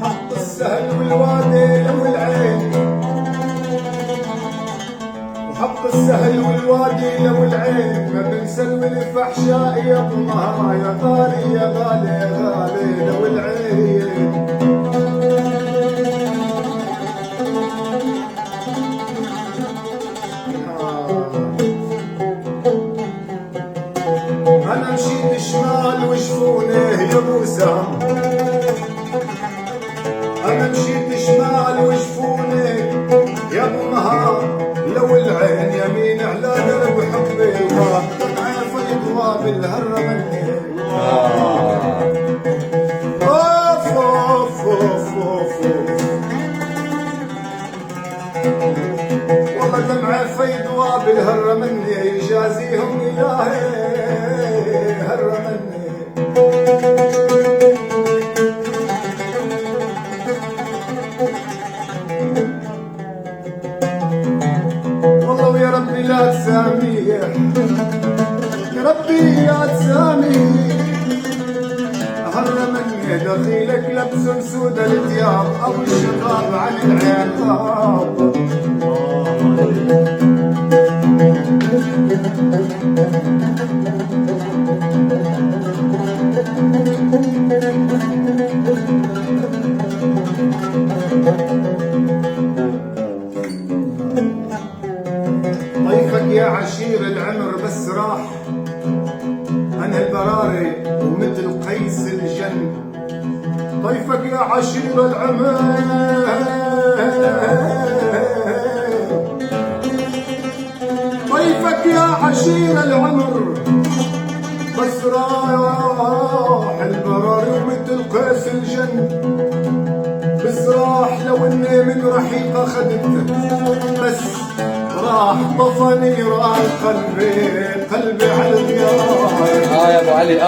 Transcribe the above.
حط السهل والوادي والعين، وحط السهل والوادي والعين، ما بنسلم الفحشاء يضمها يا غالي يا غالي يا غالي لو العين. أنا مشيت شمال وشفونه يا موسى، أنا مشيت شمال وشفونه يا أبو نهار لو العين يمين على درب حبي دمعة فيضوى بالهرة مني. أوف أوف أوف أوف والله دمعة فيضوى بالهرة مني يجازيهم إلهي هرة مني. والله يا ربي لا تساميح، يا ربي لا تساميح، هرة مني دخيلك لبس سود الثياب أبو الشباب عن العقاب. ضيفك يا عشير العمر بس راح، أنا البراري ومثل قيس الجن. ضيفك يا عشير العمر ضيفك يا عشير العمر بس راح، البراري ومثل قيس الجن. بس راح لو اني من رحيق اخذته، بس راح طفني راح قلبي على الديار. يا ابو علي